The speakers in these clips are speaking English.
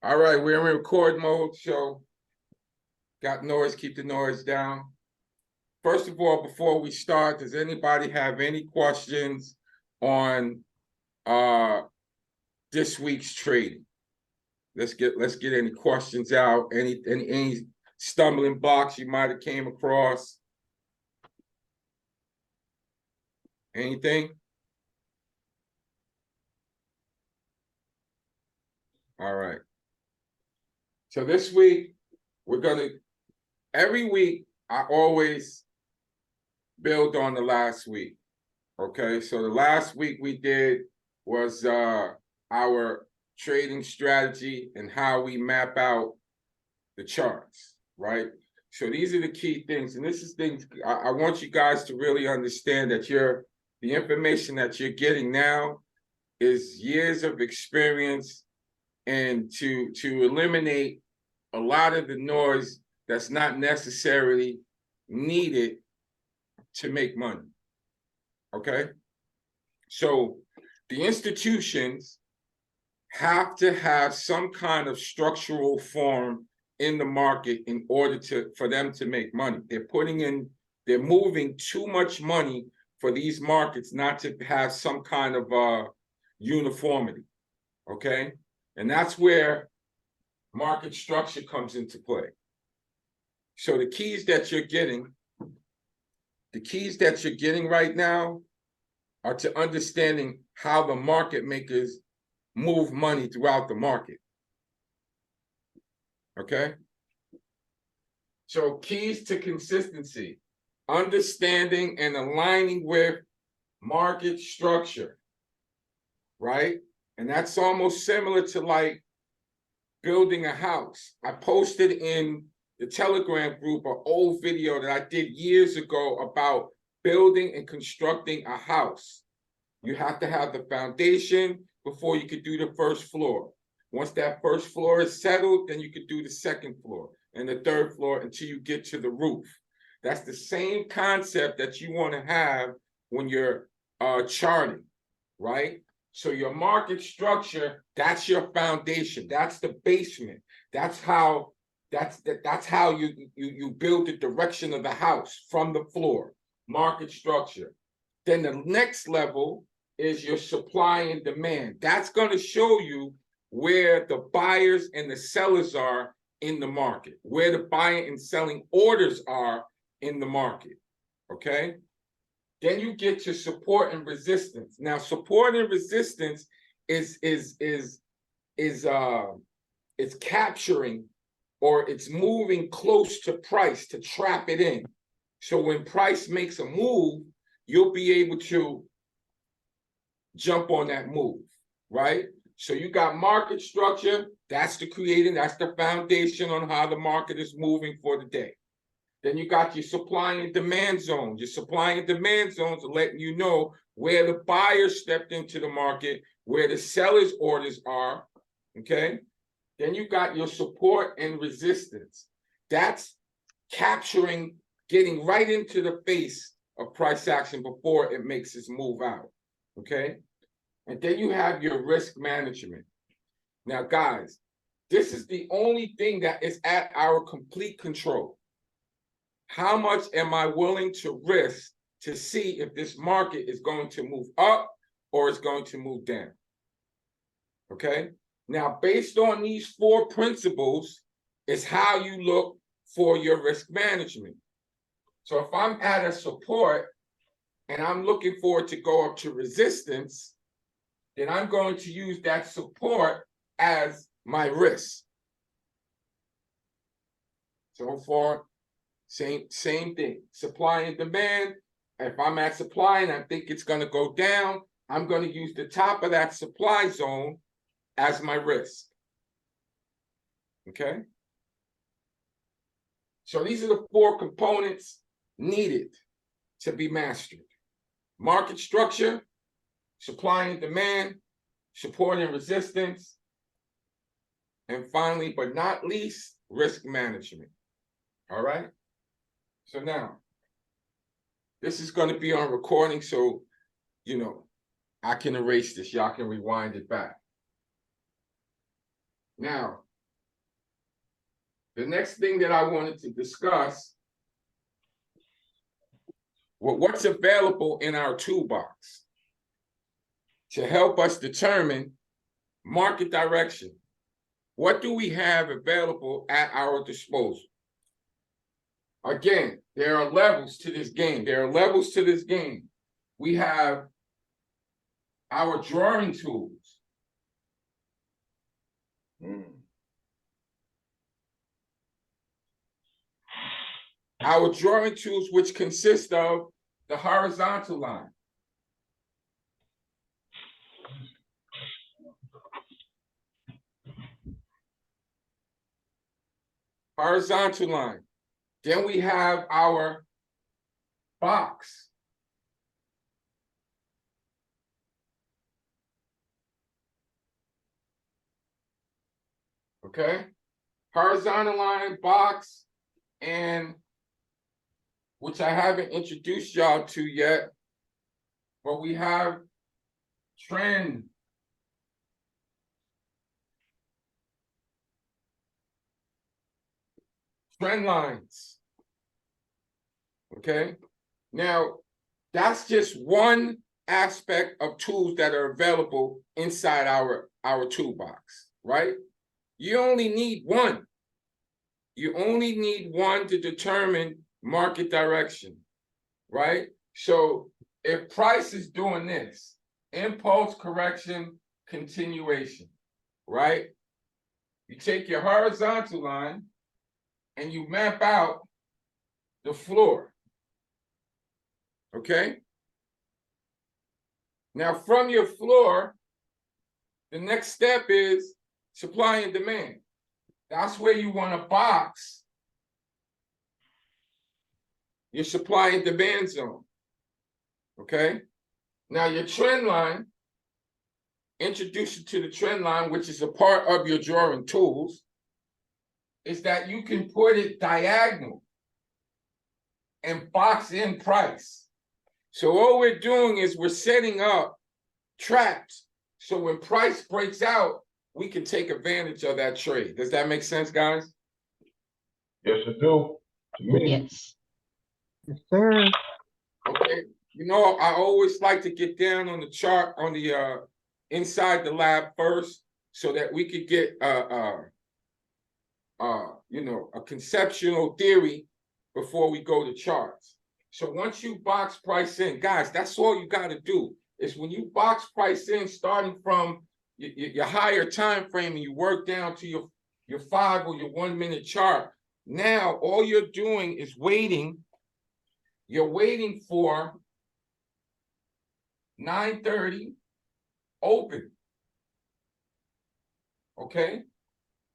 All right, we're in record mode, so got noise, keep the noise down. First of all, before we start, does anybody have any questions on this week's trading? Let's get any questions out, any stumbling blocks you might have came across. Anything? All right. So this week, every week, I always build on the last week. Okay, so the last week we did was our trading strategy and how we map out the charts, right? So these are the key things, and this is things I want you guys to really understand that the information that you're getting now is years of experience, and to eliminate a lot of the noise that's not necessarily needed to make money. Okay? So the institutions have to have some kind of structural form in the market in order for them to make money. They're moving too much money for these markets not to have some kind of uniformity. Okay? And that's where market structure comes into play. So the keys that you're getting right now are to understanding how the market makers move money throughout the market. Okay? So keys to consistency, understanding and aligning with market structure, right? And that's almost similar to like building a house. I posted in the Telegram group an old video that I did years ago about building and constructing a house. You have to have the foundation before you could do the first floor. Once that first floor is settled, then you could do the second floor and the third floor until you get to the roof. That's the same concept that you want to have when you're charting, right? So your market structure, that's your foundation. That's the basement. That's how you build the direction of the house from the floor. Market structure. Then the next level is your supply and demand. That's going to show you where the buyers and the sellers are in the market, where the buying and selling orders are in the market. Okay? Then you get to support and resistance. Now, support and resistance is capturing, or it's moving close to price to trap it in. So when price makes a move, you'll be able to jump on that move, right? So you got market structure, that's the foundation on how the market is moving for the day. Then you got your supply and demand zones. Your supply and demand zones are letting you know where the buyers stepped into the market, where the sellers' orders are, okay? Then you got your support and resistance. That's capturing, getting right into the face of price action before it makes its move out, okay? And then you have your risk management. Now, guys, this is the only thing that is at our complete control. How much am I willing to risk to see if this market is going to move up or is going to move down? Okay? Now, based on these 4 principles is how you look for your risk management. So if I'm at a support and I'm looking for it to go up to resistance, then I'm going to use that support as my risk. So for same thing, supply and demand. If I'm at supply and I think it's going to go down, I'm going to use the top of that supply zone as my risk. Okay? So these are the 4 components needed to be mastered. Market structure, supply and demand, support and resistance, and finally, but not least, risk management. All right? So now, this is going to be on recording, so, I can erase this. Y'all can rewind it back. Now, the next thing that I wanted to discuss, what's available in our toolbox to help us determine market direction. What do we have available at our disposal? Again, there are levels to this game. There are levels to this game. We have our drawing tools. Our drawing tools, which consist of the horizontal line. Horizontal line. Then we have our box. Okay? Horizontal line, box, and which I haven't introduced y'all to yet, but we have trend. Trend lines. Okay? Now, that's just one aspect of tools that are available inside our toolbox, right? You only need one. You only need one to determine market direction, right? So if price is doing this, impulse correction, continuation, right? You take your horizontal line and you map out the floor, okay? Now from your floor, the next step is supply and demand. That's where you want to box your supply and demand zone, okay? Now your trend line, introduce you to the trend line, which is a part of your drawing tools, is that you can put it diagonal and box in price. So all we're doing is we're setting up traps. So when price breaks out, we can take advantage of that trade. Does that make sense, guys? Yes, it do. To me. Yes. Yes, sir. Okay. You know, I always like to get down on the chart on the inside the lab first, so that we could get you know, a conceptual theory before we go to charts. So once you box price in, guys, that's all you got to do. Is when you box price in, starting from your higher time frame, and you work down to your 5 or your 1 minute chart. Now all you're doing is waiting. You're waiting for 9:30 open. Okay.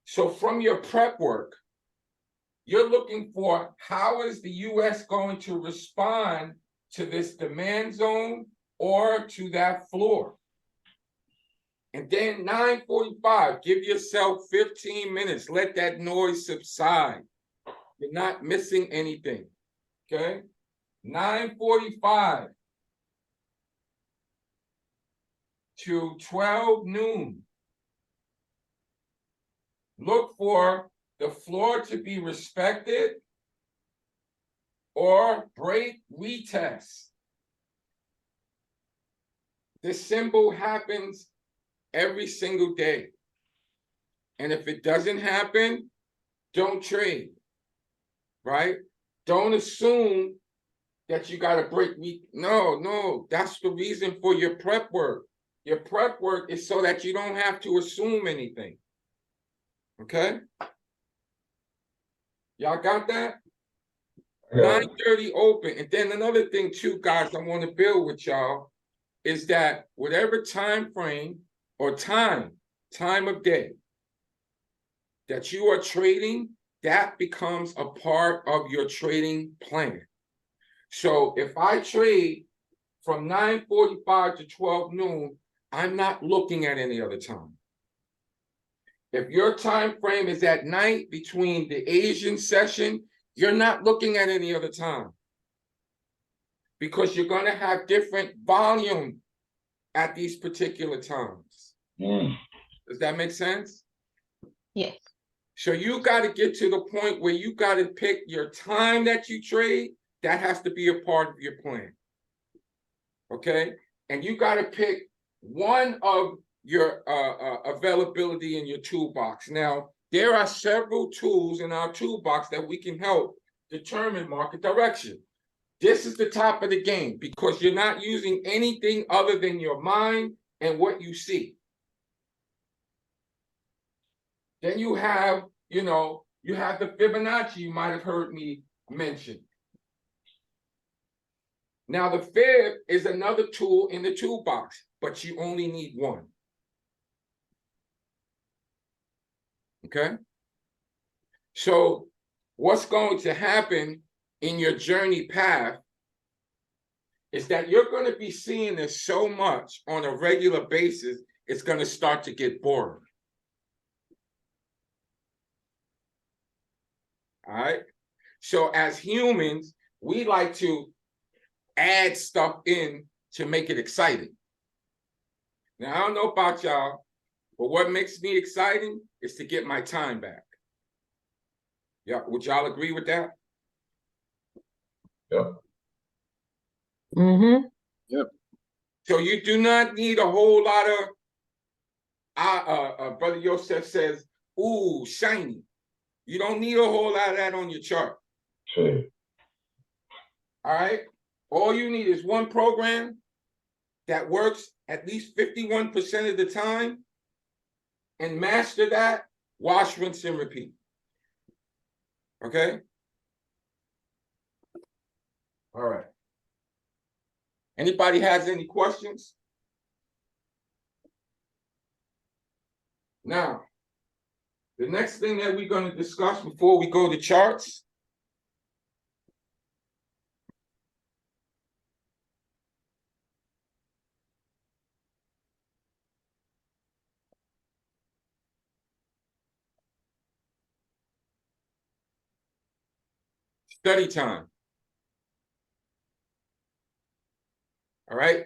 So from your prep work, you're looking for how is the US going to respond to this demand zone or to that floor. And then 9:45, give yourself 15 minutes. Let that noise subside. You're not missing anything. Okay? 9:45 to 12 noon. Look for the floor to be respected or break retest. This symbol happens every single day. And if it doesn't happen, don't trade, right? Don't assume that you got to break. No, that's the reason for your prep work. Your prep work is so that you don't have to assume anything. Okay? Y'all got that? 9:30 open. And then another thing too, guys, I want to build with y'all is that whatever time frame or time of day that you are trading, that becomes a part of your trading plan. So if I trade from 9:45 to 12 noon, I'm not looking at any other time. If your time frame is at night between the Asian session, you're not looking at any other time, because you're going to have different volume at these particular times. Does that make sense? Yes. So you got to get to the point where you got to pick your time that you trade. That has to be a part of your plan. Okay? And you got to pick one of your availability in your toolbox. Now, there are several tools in our toolbox that we can help determine market direction. This is the top of the game because you're not using anything other than your mind and what you see. Then you have, you have the Fibonacci you might have heard me mention. Now, the Fib is another tool in the toolbox, but you only need one. Okay? So what's going to happen in your journey path is that you're going to be seeing this so much on a regular basis, it's going to start to get boring. All right. So as humans, we like to add stuff in to make it exciting. Now, I don't know about y'all, but what makes me exciting is to get my time back. Yeah, would y'all agree with that? Yep. Mm-hmm. So you do not need a whole lot of, Brother Yosef says, ooh, shiny. You don't need a whole lot of that on your chart. Sure. All right. All you need is one program that works at least 51% of the time, and master that, wash, rinse, and repeat. Okay? All right. Anybody has any questions? Now, the next thing that we're going to discuss before we go to charts study time. All right?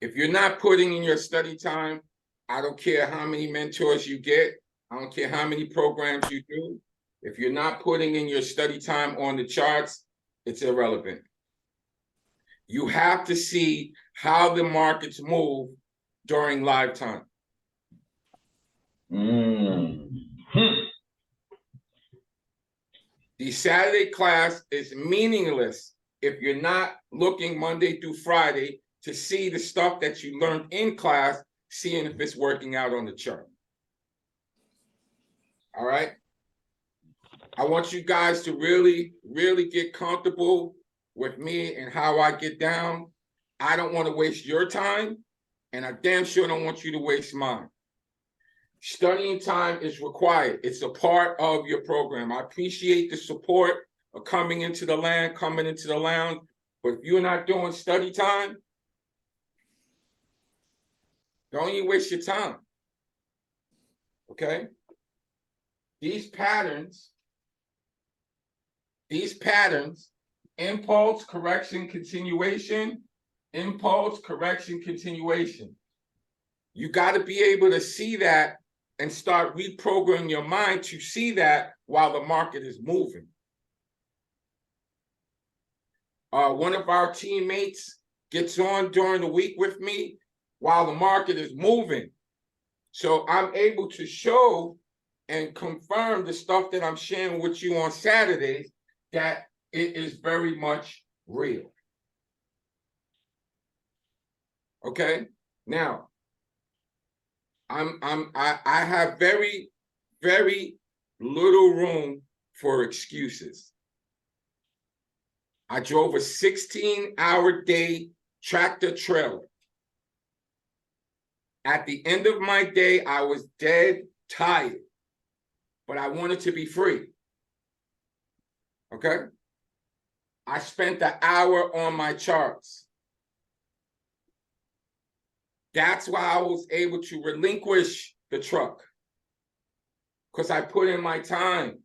If you're not putting in your study time, I don't care how many mentors you get. I don't care how many programs you do. If you're not putting in your study time on the charts, it's irrelevant. You have to see how the markets move during live time. The Saturday class is meaningless if you're not looking Monday through Friday to see the stuff that you learned in class, seeing if it's working out on the chart. All right? I want you guys to really, really get comfortable with me and how I get down. I don't want to waste your time, and I damn sure don't want you to waste mine. Studying time is required. It's a part of your program. I appreciate the support of coming into the lounge, but if you're not doing study time, don't even waste your time. Okay? These patterns, impulse, correction, continuation, impulse, correction, continuation. You got to be able to see that and start reprogramming your mind to see that while the market is moving. One of our teammates gets on during the week with me while the market is moving. So I'm able to show and confirm the stuff that I'm sharing with you on Saturdays, that it is very much real. Okay? Now, I have very, very little room for excuses. I drove a 16-hour day tractor trailer. At the end of my day, I was dead tired, but I wanted to be free. Okay? I spent an hour on my charts. That's why I was able to relinquish the truck, because I put in my time.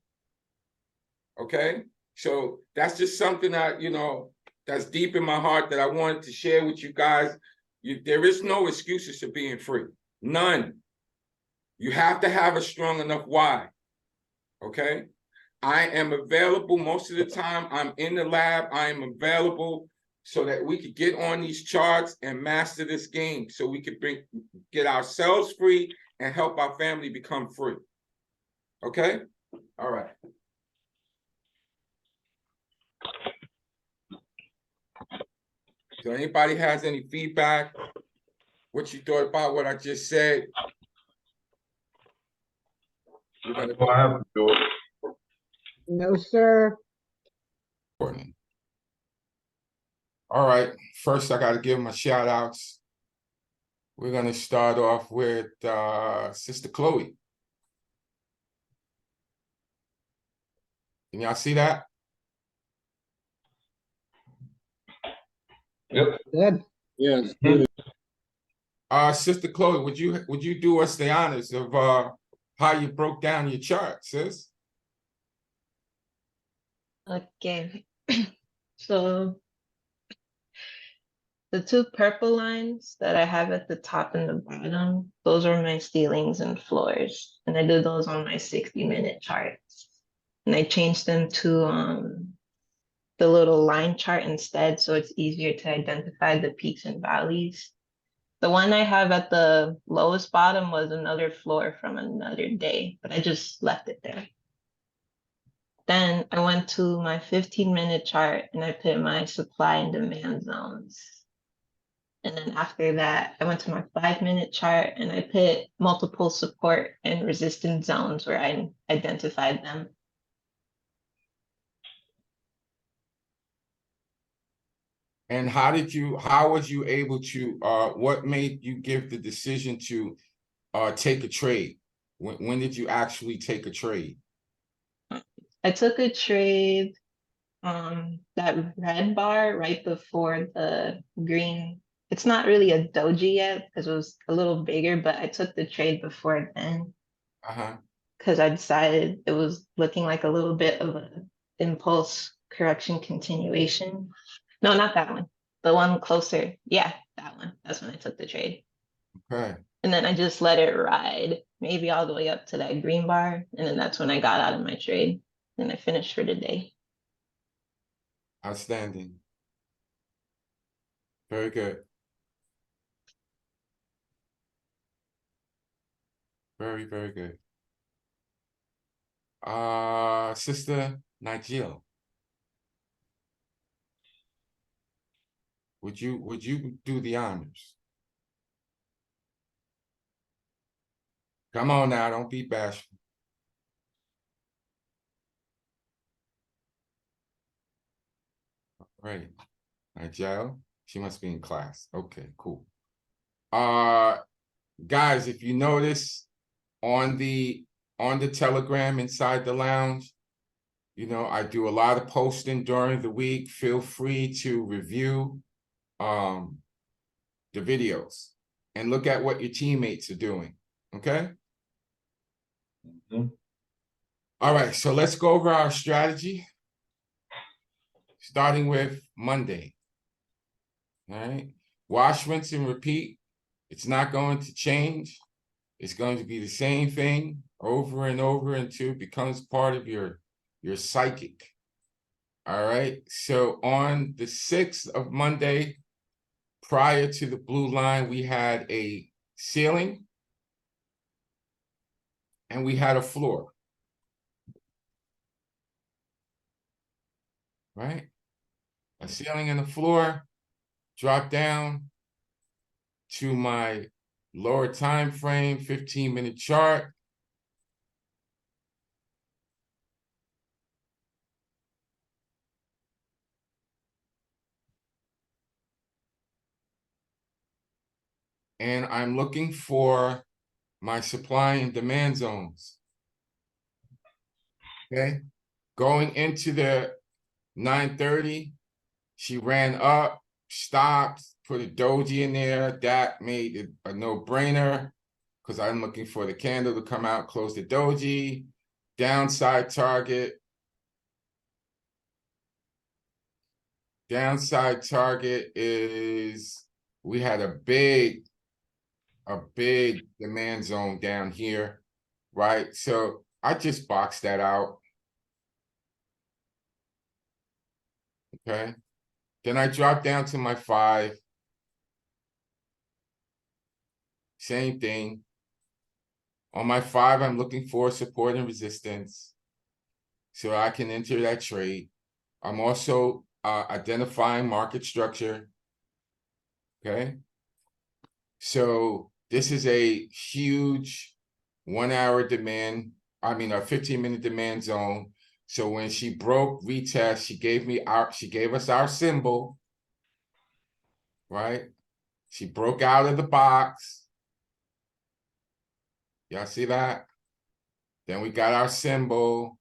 Okay? So that's just something that, that's deep in my heart that I wanted to share with you guys. There is no excuses to being free. None. You have to have a strong enough why. Okay? I am available most of the time. I'm in the lab. I am available so that we could get on these charts and master this game so we could get ourselves free and help our family become free. Okay? All right. So anybody has any feedback? What you thought about what I just said? We're gonna That's what I have to do it. No, sir. recording. All right, first I gotta give my shout outs. We're gonna start off with Sister Chloe. Can y'all see that? Yep. Good. Yes. Sister Chloe, would you do us the honors of how you broke down your chart, sis? Okay. So the two purple lines that I have at the top and the bottom, those are my ceilings and floors. And I did those on my 60-minute charts. And I changed them to the little line chart instead, so it's easier to identify the peaks and valleys. The one I have at the lowest bottom was another floor from another day, but I just left it there. Then I went to my 15-minute chart and I put my supply and demand zones. And then after that, I went to my 5-minute chart and I put multiple support and resistance zones where I identified them. And how was you able to what made you give the decision to take a trade? When did you actually take a trade? I took a trade that red bar right before the green. It's not really a doji yet because it was a little bigger, but I took the trade before then Uh-huh. because I decided it was looking like a little bit of an impulse correction continuation. No, not that one. The one closer. Yeah, that one. That's when I took the trade. Okay. And then I just let it ride, maybe all the way up to that green bar. And then that's when I got out of my trade. And I finished for the day. Outstanding. Very good. Very, very good. Sister Nigel. Would you do the honors? Come on now, don't be bashful. Right. Nigel, she must be in class. Okay, cool. Guys, if you notice on the Telegram inside the lounge, you know, I do a lot of posting during the week. Feel free to review the videos and look at what your teammates are doing. Okay. Mhm. All right, so let's go over our strategy, starting with Monday. All right, wash, rinse, and repeat. It's not going to change. It's going to be the same thing over and over until it becomes part of your psychic. All right, so on the 6th of Monday, prior to the blue line, we had a ceiling and we had a floor. Right? A ceiling and a floor, drop down to my lower time frame, 15-minute chart. And I'm looking for my supply and demand zones. Okay. Going into the 9:30, she ran up, stopped, put a doji in there. That made it a no-brainer because I'm looking for the candle to come out, close the doji. Downside target. Downside target is, we had a big a big demand zone down here, right? So I just boxed that out. Okay. Then I drop down to my 5. Same thing. On my 5, I'm looking for support and resistance, so I can enter that trade. I'm also identifying market structure. Okay. So this is a huge 1 hour demand, a 15-minute demand zone. So when she broke retest, she gave us our symbol, right? She broke out of the box. Y'all see that? Then we got our symbol.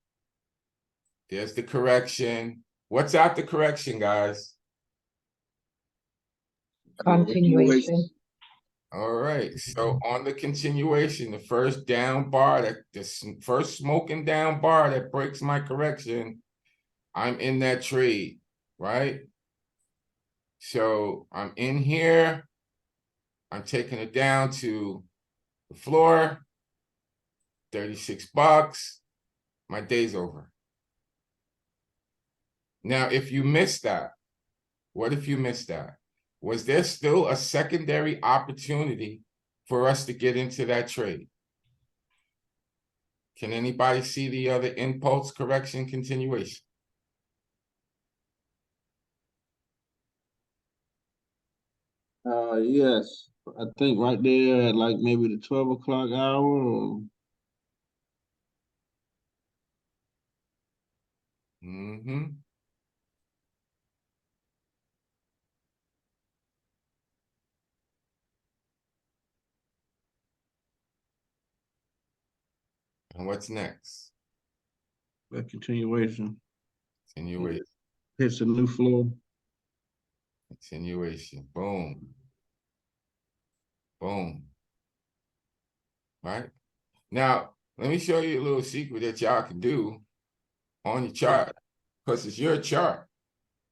There's the correction. What's out the correction, guys? Continuation. All right, so on the continuation, the first down bar, first smoking down bar that breaks my correction, I'm in that trade, right? So I'm in here, I'm taking it down to the floor, 36 bucks, my day's over. Now, if you missed that, what if you missed that? Was there still a secondary opportunity for us to get into that trade? Can anybody see the other impulse correction continuation? Yes, I think right there at like maybe the 12 o'clock hour or Mm-hmm. And what's next? a continuation. Continuation, Hits a new floor. continuation, boom. Boom. Right? Now, let me show you a little secret that y'all can do on your chart, because it's your chart.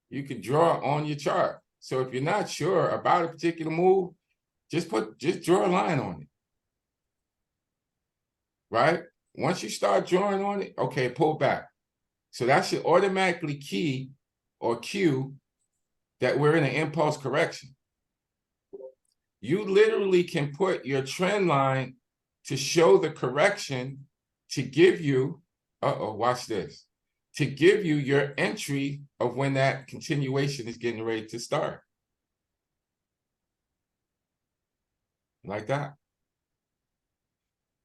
You can draw on your chart. So if you're not sure about a particular move, just draw a line on it. Right? Once you start drawing on it, okay, pull back. So that should automatically key or cue that we're in an impulse correction. You literally can put your trend line to show the correction to give you, watch this, to give you your entry of when that continuation is getting ready to start. Like that.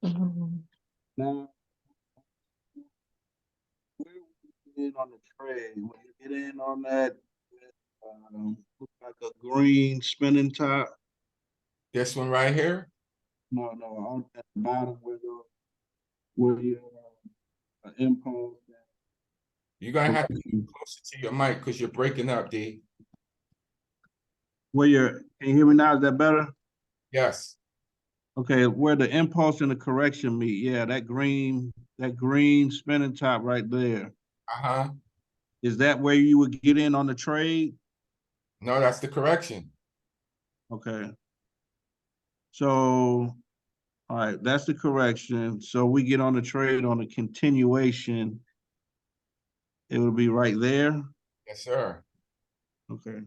Mhm. Now, where would you get in on the trade? When you get in on that, look like a green spinning top. This one right here, No, on at the bottom where your impulse. you're going to have to get closer to your mic because you're breaking up, D. Where your, can you hear me now? Is that better? Yes. Okay, where the impulse and the correction meet, yeah, that green spinning top right there. Uh-huh. Is that where you would get in on the trade? No, that's the correction. Okay. So, all right, that's the correction. So we get on the trade on the continuation. It would be right there. Yes, sir. Okay.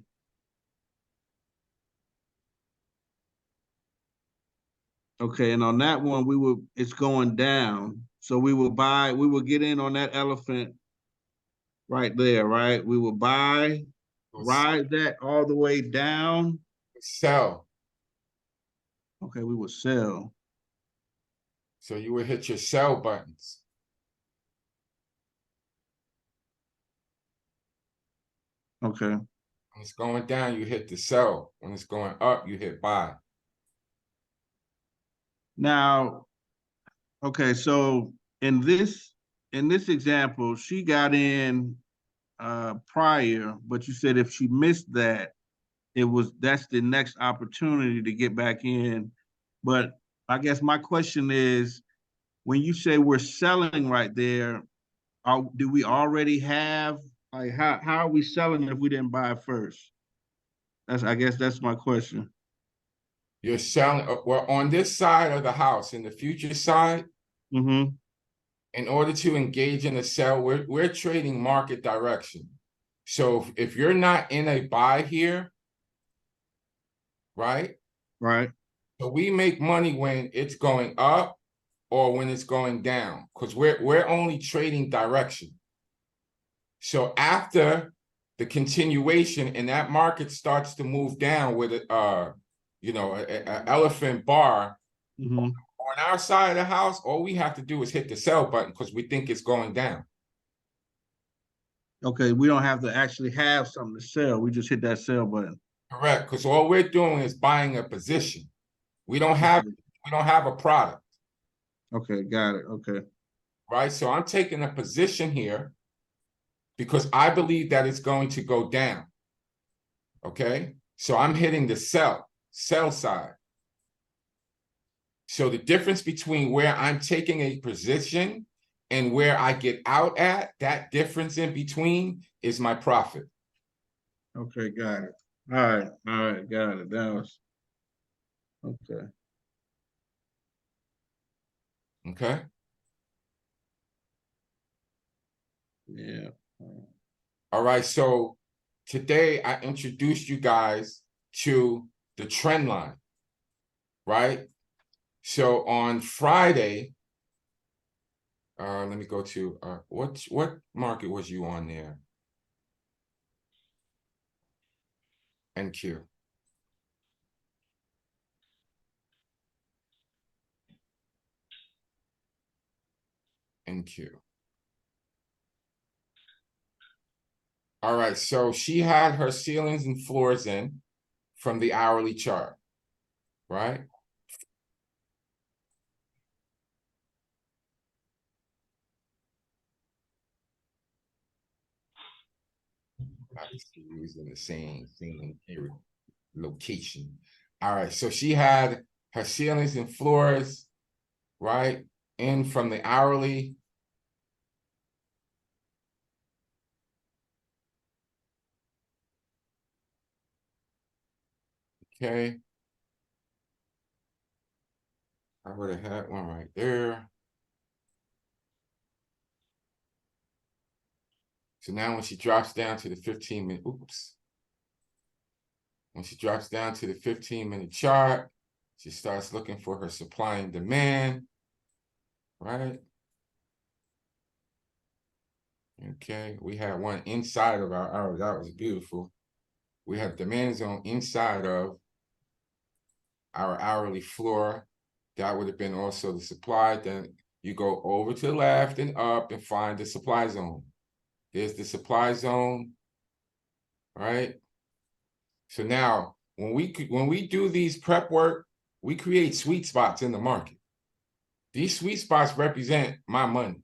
Okay, and on that one, it's going down. So we will get in on that elephant right there, right? We will buy, ride that all the way down. Sell. Okay, we will sell. So you would hit your sell buttons. Okay. When it's going down, you hit the sell. When it's going up, you hit buy. Now, okay, so in this example, she got in prior, but you said if she missed that, that's the next opportunity to get back in. But I guess my question is, when you say we're selling right there, do we already have, like, how are we selling if we didn't buy first? I guess that's my question. You're selling, well, on this side of the house, in the future side, Mm-hmm, in order to engage in a sell, we're trading market direction. So if you're not in a buy here, right? right, So we make money when it's going up or when it's going down, because we're only trading direction. So after the continuation and that market starts to move down with a elephant bar mm-hmm. on our side of the house, all we have to do is hit the sell button because we think it's going down. Okay, we don't have to actually have something to sell. We just hit that sell button. Correct, because all we're doing is buying a position. We don't have a product, Okay, got it. Okay. right? So I'm taking a position here because I believe that it's going to go down. Okay, so I'm hitting the sell side. So the difference between where I'm taking a position and where I get out at, that difference in between is my profit. Okay, got it. All right, got it. That was okay. Okay. Yeah. All right. So today I introduced you guys to the trend line, right? So on Friday, let me go to what market was you on there? NQ. NQ. All right, so she had her ceilings and floors in from the hourly chart, right? Obviously using the same thing here, location. All right, so she had her ceilings and floors, right, in from the hourly. Okay. I would have had one right there. So now when she drops down to the 15-minute, oops. When she drops down to the 15-minute chart, she starts looking for her supply and demand, right? Okay, we had one inside of our hour. That was beautiful. We have demand zone inside of our hourly floor. That would have been also the supply. Then you go over to the left and up and find the supply zone. There's the supply zone, right? So now when we do these prep work, we create sweet spots in the market. These sweet spots represent my money.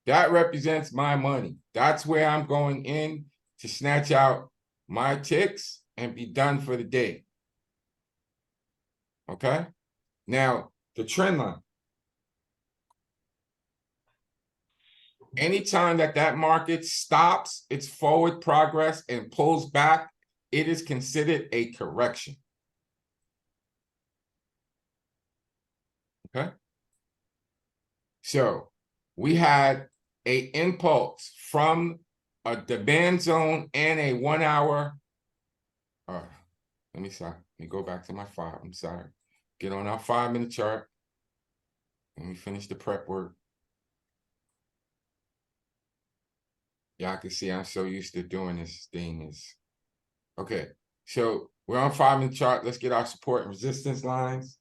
That represents my money. That's where I'm going in to snatch out my ticks and be done for the day. Okay? Now, the trend line. Anytime that market stops its forward progress and pulls back, it is considered a correction. Okay? So, we had an impulse from a demand zone and a 1 hour. Let me go back to my 5. I'm sorry. Get on our 5-minute chart. Let me finish the prep work. Y'all can see I'm so used to doing this thing. Okay. So we're on 5-minute chart. Let's get our support and resistance lines.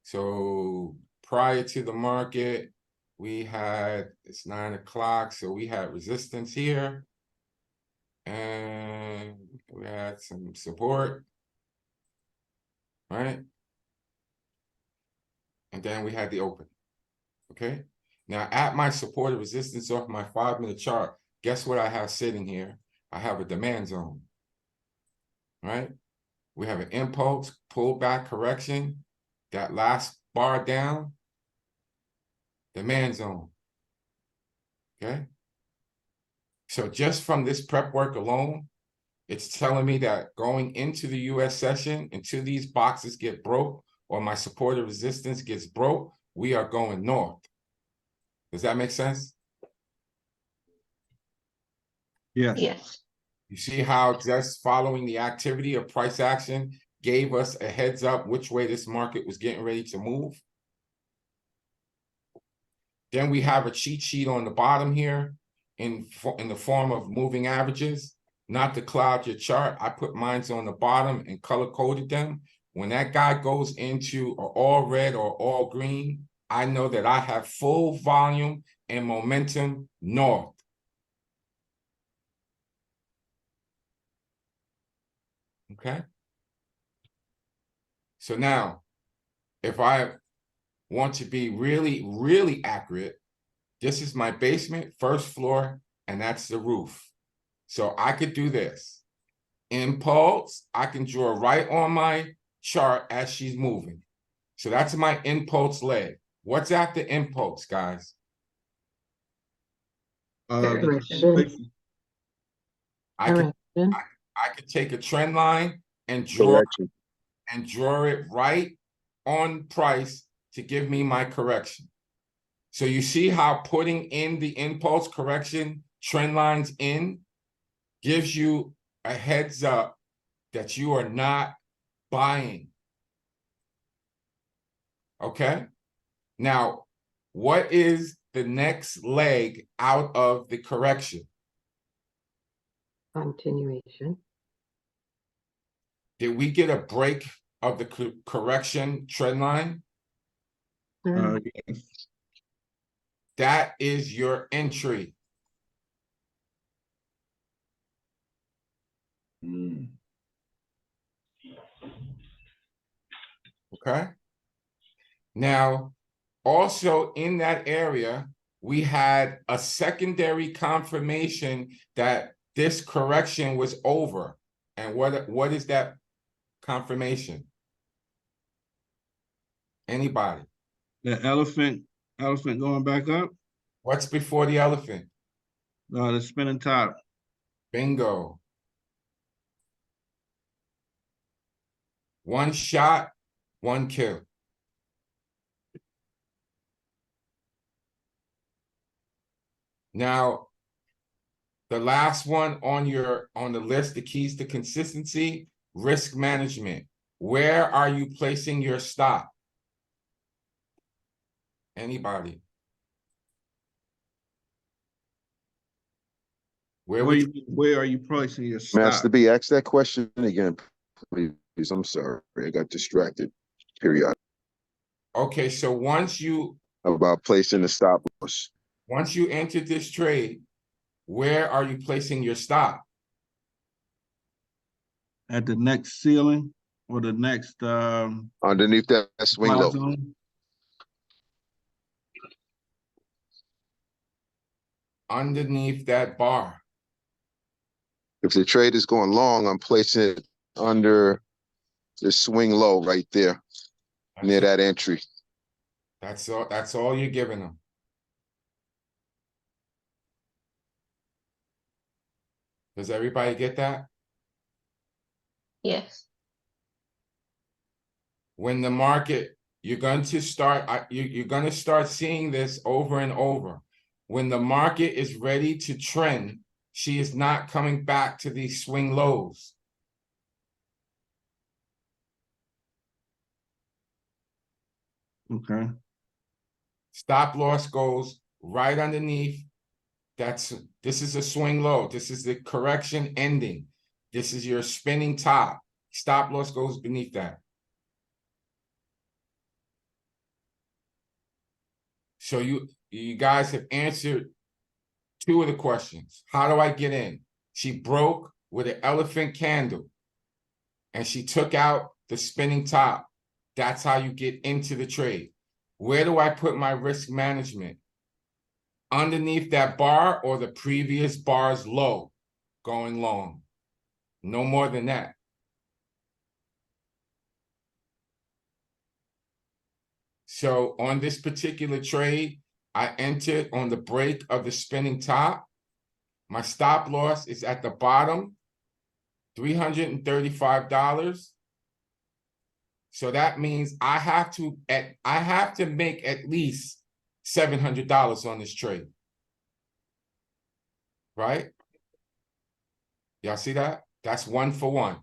So prior to the market, it's 9 o'clock. So we had resistance here. And we had some support. Right? And then we had the open. Okay. Now at my support and resistance off my 5-minute chart, guess what I have sitting here? I have a demand zone. Right? We have an impulse, pullback correction. That last bar down, demand zone. Okay. So just from this prep work alone, It's telling me that going into the US session, until these boxes get broke or my supportive resistance gets broke, we are going north. Does that make sense? Yes. Yes. You see how just following the activity of price action gave us a heads up which way this market was getting ready to move? Then we have a cheat sheet on the bottom here in the form of moving averages. Not to cloud your chart, I put mines on the bottom and color coded them. When that guy goes into a all red or all green, I know that I have full volume and momentum north. Okay. So now, if I want to be really, really accurate, this is my basement, first floor, and that's the roof. So I could do this. Impulse, I can draw right on my chart as she's moving. So that's my impulse leg. What's after impulse, guys? Correction. I could Correction. I could take a trend line and draw Correction. it right on price to give me my correction. So you see how putting in the impulse correction trend lines in gives you a heads up that you are not buying. Okay? Now, what is the next leg out of the correction? Continuation. Did we get a break of the correction trend line? Yes. That is your entry. Mm. Okay? Now, also in that area, we had a secondary confirmation that this correction was over. And what is that confirmation? Anybody? The elephant going back up. What's before the elephant? The spinning top. Bingo. One shot, one kill. Now, the last one on the list, the keys to consistency, risk management. Where are you placing your stop? Anybody? Where Where are you placing your stop? Master B, ask that question again, please. I'm sorry, I got distracted. Period. Okay, so once you About placing the stop loss. entered this trade, where are you placing your stop? At the next ceiling or the next Underneath that swing supply low. zone? Underneath that bar. If the trade is going long, I'm placing it under the swing low right there, near that entry. That's all you're giving them. Does everybody get that? Yes. When the market, you're going to start, you're going to start seeing this over and over. When the market is ready to trend, she is not coming back to these swing lows. Okay. Stop loss goes right underneath. This is a swing low. This is the correction ending. This is your spinning top. Stop loss goes beneath that. So you guys have answered two of the questions. How do I get in? She broke with an elephant candle and she took out the spinning top. That's how you get into the trade. Where do I put my risk management? Underneath that bar or the previous bar's low going long. No more than that. So on this particular trade, I entered on the break of the spinning top. My stop loss is at the bottom $335. So that means I have to make at least $700 on this trade. Right? Y'all see that? That's 1 for 1.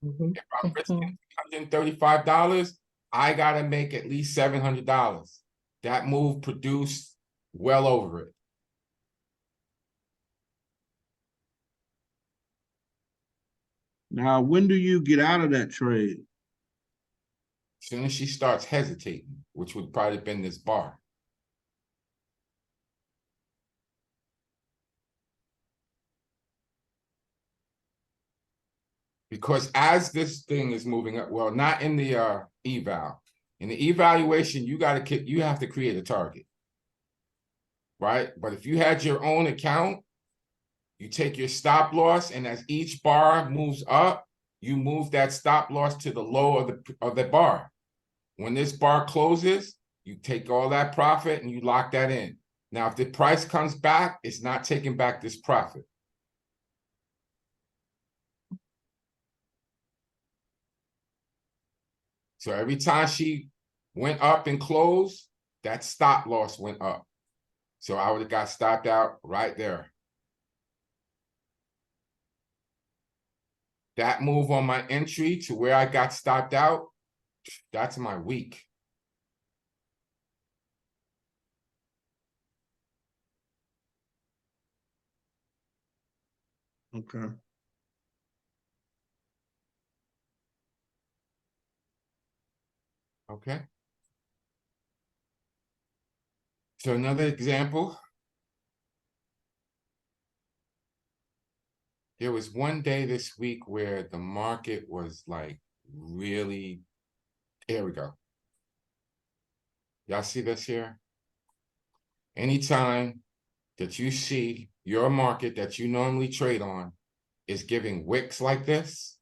Mhm. If I'm risking $135, I gotta make at least $700. That move produced well over it. Now, when do you get out of that trade? As soon as she starts hesitating, which would probably been this bar. Because as this thing is moving up, well, not in the eval. In the evaluation, you have to create a target. Right? But if you had your own account, you take your stop loss, and as each bar moves up, you move that stop loss to the low of the bar. When this bar closes, you take all that profit and you lock that in. Now, if the price comes back, it's not taking back this profit. So every time she went up and closed, that stop loss went up. So I would have got stopped out right there. That move on my entry to where I got stopped out, that's my week. Okay. Okay. So another example. There was one day this week where the market was like really, here we go. Y'all see this here? Anytime that you see your market that you normally trade on is giving wicks like this,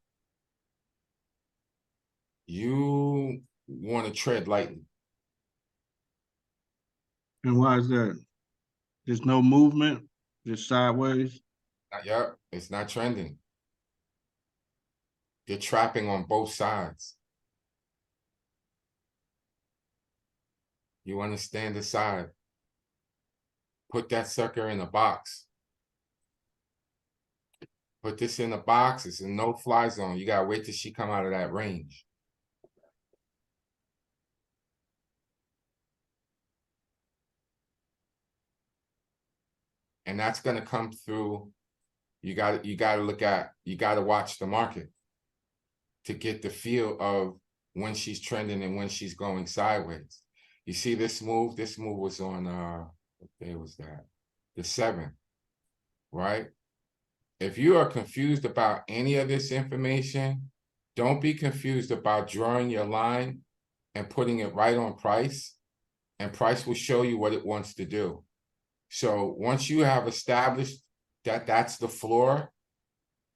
you want to tread lightly. And why is that? There's no movement, just sideways. Yep, it's not trending. You're trapping on both sides. You want to stand aside. Put that sucker in a box. Put this in a box. It's a no-fly zone. You gotta wait till she come out of that range. And that's gonna come through. You gotta watch the market to get the feel of when she's trending and when she's going sideways. You see this move? This move was on what day was that? The 7th, right? If you are confused about any of this information, don't be confused about drawing your line and putting it right on price, and price will show you what it wants to do. So once you have established that that's the floor,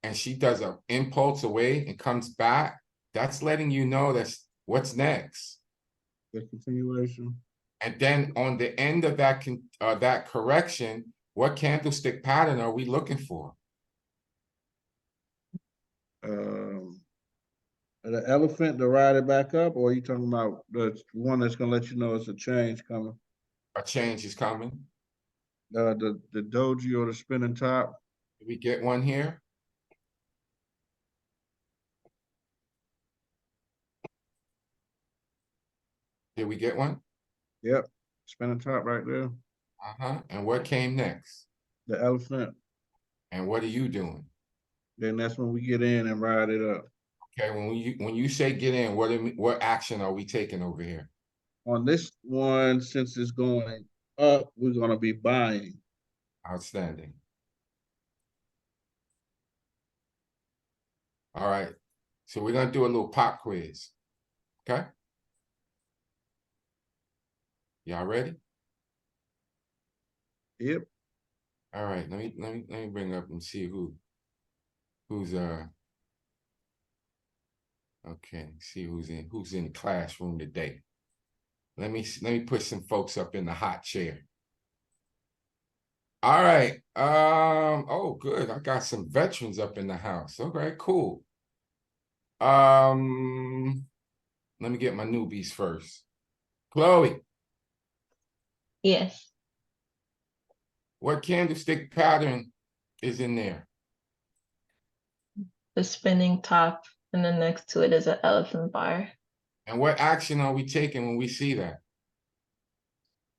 and she does an impulse away and comes back, that's letting you know that's what's next. The continuation. And then on the end of that correction, what candlestick pattern are we looking for? The elephant to ride it back up, or are you talking about the one that's gonna let you know it's a change coming? A change is coming. The doji or the spinning top. Did we get one here? Did we get one? Yep, spinning top right there. And what came next? The elephant. And what are you doing? Then that's when we get in and ride it up. Okay, when you say get in, what action are we taking over here? On this one, since it's going up, we're gonna be buying. Outstanding. All right. So we're gonna do a little pop quiz. Okay? Y'all ready? Yep. All right, let me bring up and see who's okay, see who's in the classroom today. Let me put some folks up in the hot chair. All right. Oh, good. I got some veterans up in the house. Okay, cool. Let me get my newbies first. Chloe, Yes, what candlestick pattern is in there? the spinning top, and then next to it is an elephant bar. And what action are we taking when we see that?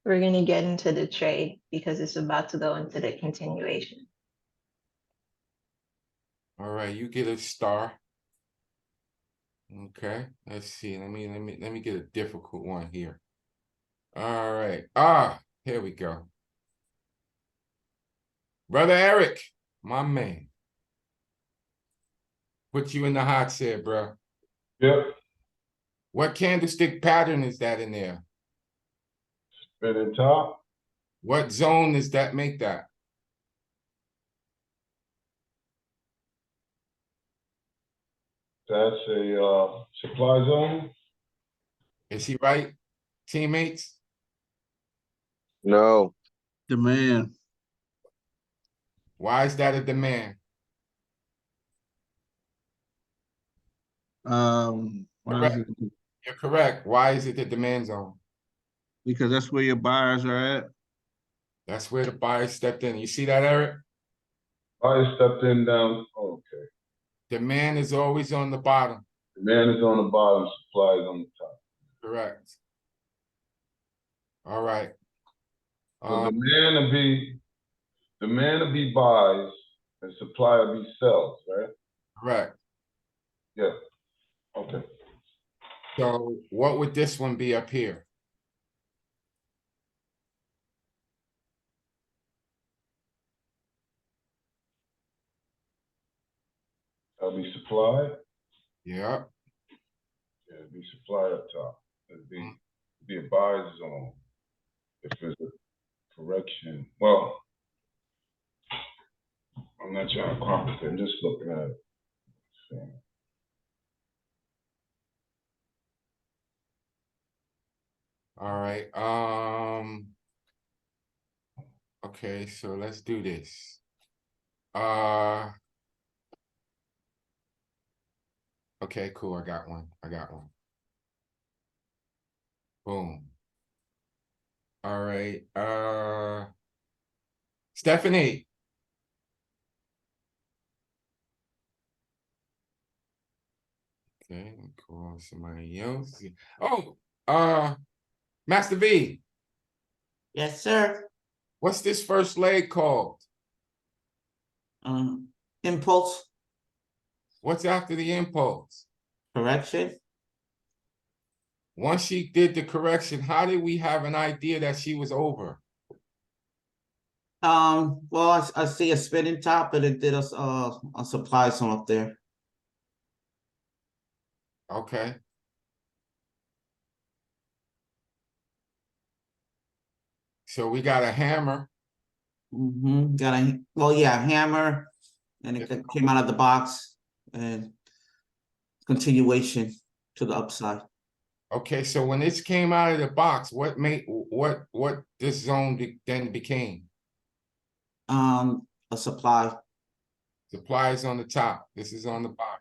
We're gonna get into the trade because it's about to go into the continuation. All right, you get a star. Okay, let's see. Let me get a difficult one here. All right. Here we go. Brother Eric, my man. Put you in the hot seat, bro. Yep, What candlestick pattern is that in there? spinning top, What zone does that make that? that's a supply zone. Is he right, teammates? No, Demand. Why is that a demand? Why is it? You're correct. Why is it the demand zone? Because that's where your buyers are at. That's where the buyer stepped in. You see that, Eric? I stepped in down, okay. Demand is always on the bottom. Demand is on the bottom, supply is on the top. Correct. All right. So demand to be buys and supply to be sells, right? Correct. Yeah, okay. So what would this one be up here? That'll be supply, Yeah. yeah, it'd be supply up top. It'd be a buy zone. If there's a correction, well, I'm not trying to complicate, I'm just looking at it. So, All right. Okay, so let's do this. Okay, cool. I got one. Boom. All right. Stephanie. Okay, call somebody else. Oh, Master V, Yes, sir. what's this first leg called? Impulse What's after the impulse? correction. Once she did the correction, how did we have an idea that she was over? Well, I see a spinning top, but it did a supply zone up there. Okay. So we got a hammer. Got a hammer, and it came out of the box, and continuation to the upside. Okay, so when this came out of the box, what this zone then became? A supply. Supply is on the top. This is on the bottom.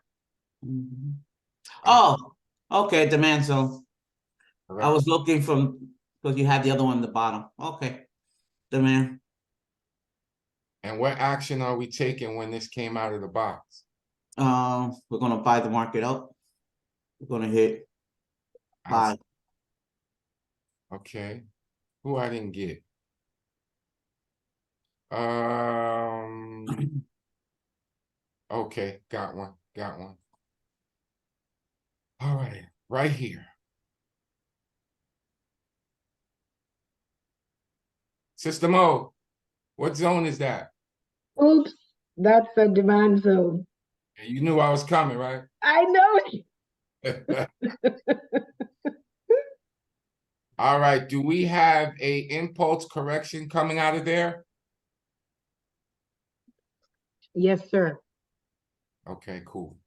Mhm. Oh, okay, demand zone. I Correct. was looking because you had the other one in the bottom. Okay, demand. And what action are we taking when this came out of the box? We're gonna buy the market up. We're gonna hit buy. Okay. Who I didn't get? Okay, got one. All right, right here. Sister Mo, what zone is that? Oops, that's a demand zone. You knew I was coming, right? I know. All right, do we have a impulse correction coming out of there? Yes, sir. Okay, cool.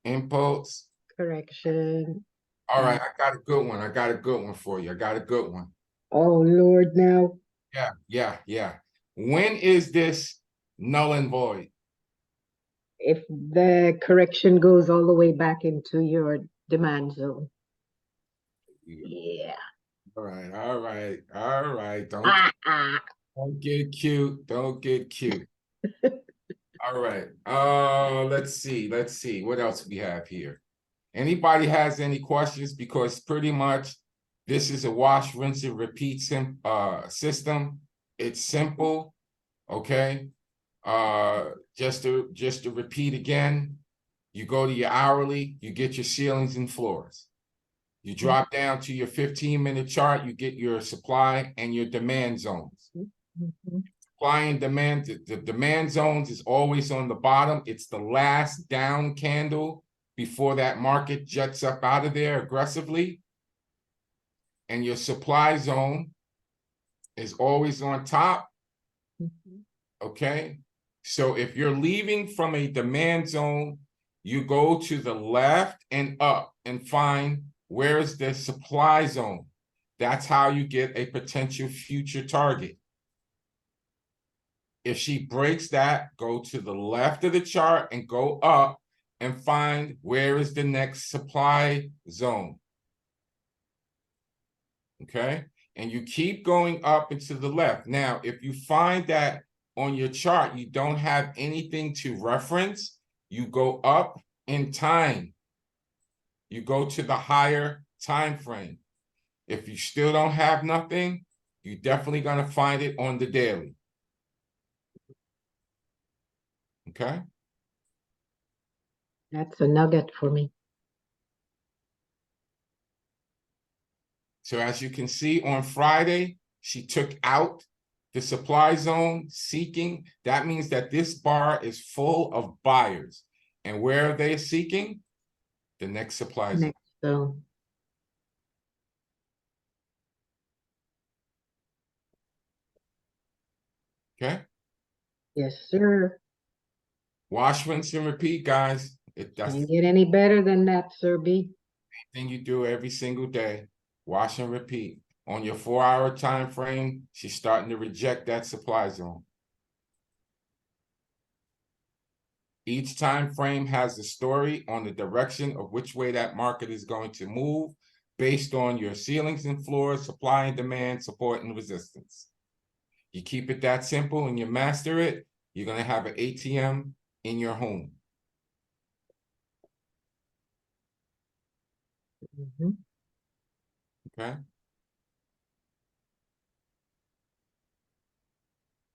Impulse. Correction. All right, I got a good one for you. I got a good one. Oh, Lord, now. Yeah. When is this null and void? If the correction goes all the way back into your demand zone. Yeah. All right. Ah, ah. Don't get cute. Don't get cute. All right. Let's see. What else we have here? Anybody has any questions? Because pretty much this is a wash, rinse, and repeat system. It's simple, okay? Just to repeat again, you go to your hourly, you get your ceilings and floors. You drop down to your 15-minute chart, you get your supply and your demand zones. Mhm. Supply and demand, the demand zones is always on the bottom. It's the last down candle before that market jets up out of there aggressively. And your supply zone is always on top, Mhm. okay? So if you're leaving from a demand zone, you go to the left and up and find where's the supply zone. That's how you get a potential future target. If she breaks that, go to the left of the chart and go up and find where is the next supply zone. Okay, and you keep going up and to the left. Now, if you find that on your chart you don't have anything to reference, you go up in time. You go to the higher time frame. If you still don't have nothing, you're definitely going to find it on the daily. Okay. That's a nugget for me. So as you can see on Friday, she took out the supply zone seeking. That means that this bar is full of buyers. And where are they seeking? The next supply zone. Next zone. Okay. Yes, sir. Wash, rinse, and repeat, guys. That's Can't the get any better than that, Sir B. thing you do every single day. Wash and repeat. On your 4-hour time frame, she's starting to reject that supply zone. Each time frame has a story on the direction of which way that market is going to move based on your ceilings and floors, supply and demand, support and resistance. You keep it that simple and you master it, you're going to have an ATM in your home. Mhm. Okay.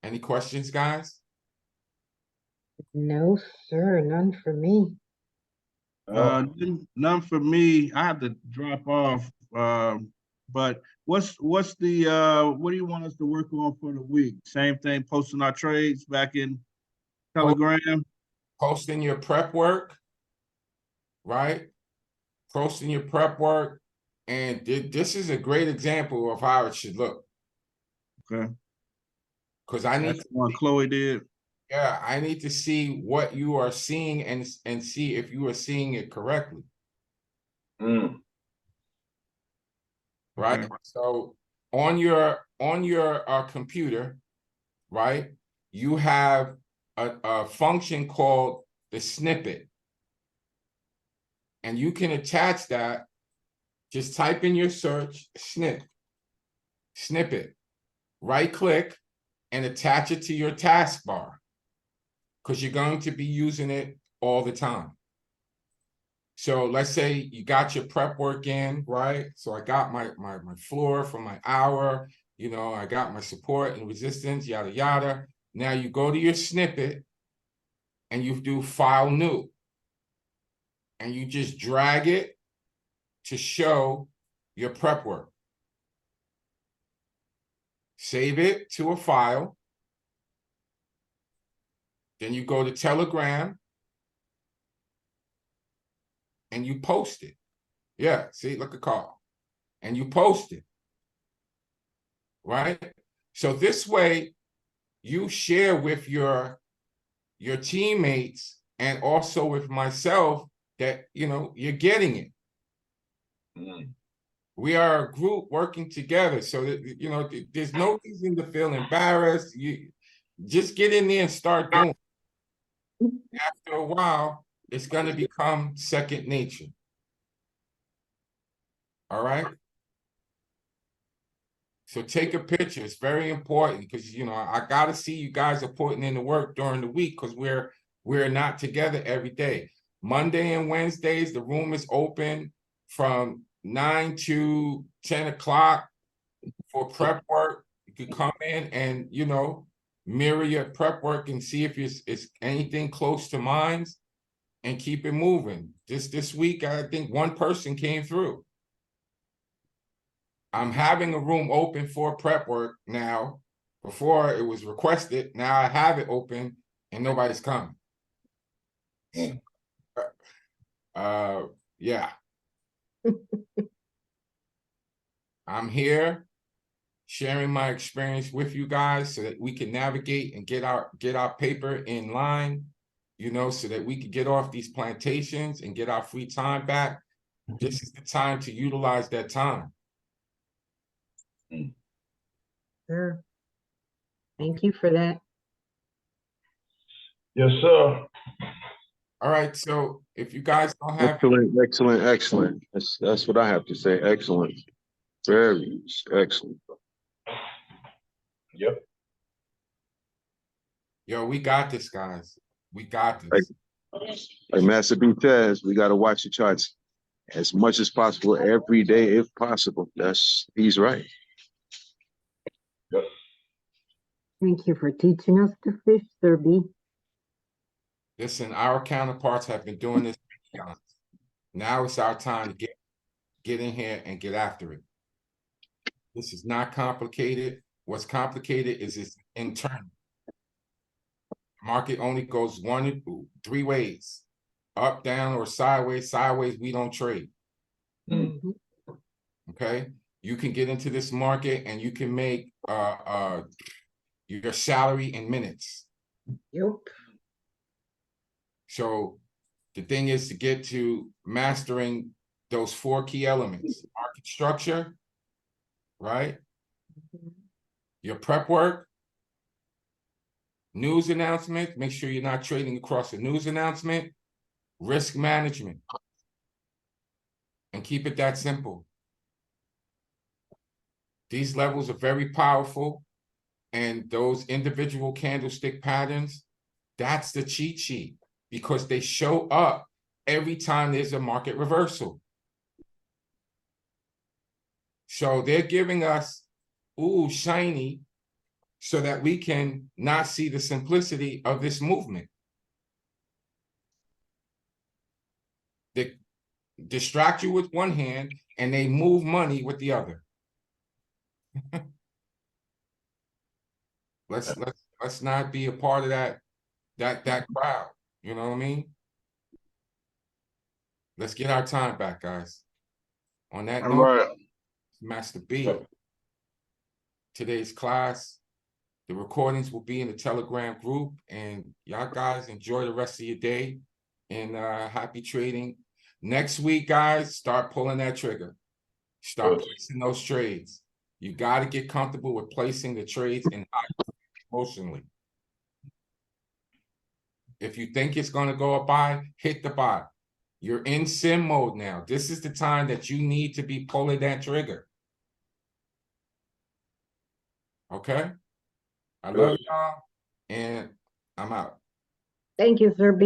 Any questions, guys? No, sir, none for me. None for me. I have to drop off. But what's the what do you want us to work on for the week? Same thing, posting our trades back in Telegram. Posting your prep work, right? Posting your prep work. And this is a great example of how it should look. Okay. Because I need That's the one Chloe did. Yeah, I need to see what you are seeing and see if you are seeing it correctly, Mm. right? Okay. So on your computer, right, you have a function called the snippet. And you can attach that, just type in your search snippet, right click and attach it to your taskbar because you're going to be using it all the time. So let's say you got your prep work in, right? So I got my floor for my hour, you know, I got my support and resistance, yada, yada. Now you go to your snippet and you do file new. And you just drag it to show your prep work. Save it to a file. Then you go to Telegram and you post it. Yeah, see, look at Carl. And you post it. Right? So this way you share with your teammates and also with myself that, you know, you're getting it. Mm. We are a group working together, so that, you know, there's no reason to feel embarrassed. You just get in there and start doing. After a while, it's gonna become second nature. All right? So take a picture. It's very important because, you know, I gotta see you guys are putting in the work during the week because we're not together every day. Monday and Wednesdays, the room is open from 9 to 10 o'clock for prep work. You can come in and, you know, mirror your prep work and see if it's anything close to mine's and keep it moving. This week, I think one person came through. I'm having a room open for prep work now. Before it was requested, now I have it open and nobody's coming. Yeah. I'm here sharing my experience with you guys so that we can navigate and get our paper in line, you know, so that we can get off these plantations and get our free time back. This is the time to utilize that time. Sure. Thank you for that. Yes, sir. All right, so if you guys don't have, Excellent. That's what I have to say. Excellent. Very excellent. Yep. yo, we got this, guys. We got this. Like Master B says, we got to watch the charts as much as possible every day, if possible. He's right. Yep. Thank you for teaching us to fish, Sir B. Listen, our counterparts have been doing this. Now it's our time to get in here and get after it. This is not complicated. What's complicated is it's internal. Market only goes 1 of 3 ways: up, down, or sideways. Sideways, we don't trade. Mhm. Okay, you can get into this market and you can make your salary in minutes. Yep. So the thing is to get to mastering those 4 key elements: market structure, right? Your prep work, news announcement, make sure you're not trading across a news announcement, risk management, and keep it that simple. These levels are very powerful, and those individual candlestick patterns, that's the cheat sheet because they show up every time there's a market reversal. So they're giving us, ooh, shiny, so that we can not see the simplicity of this movement. They distract you with one hand and they move money with the other. Let's not be a part of that crowd. You know what I mean? Let's get our time back, guys. On that All note, right. Master B, today's class, the recordings will be in the Telegram group, and y'all guys enjoy the rest of your day and happy trading. Next week, guys, start pulling that trigger. Start placing those trades. You got to get comfortable with placing the trades in high emotionally. If you think it's going to go a buy, hit the buy. You're in sim mode now. This is the time that you need to be pulling that trigger. Okay? I love y'all, and I'm out. Thank you, Sir B.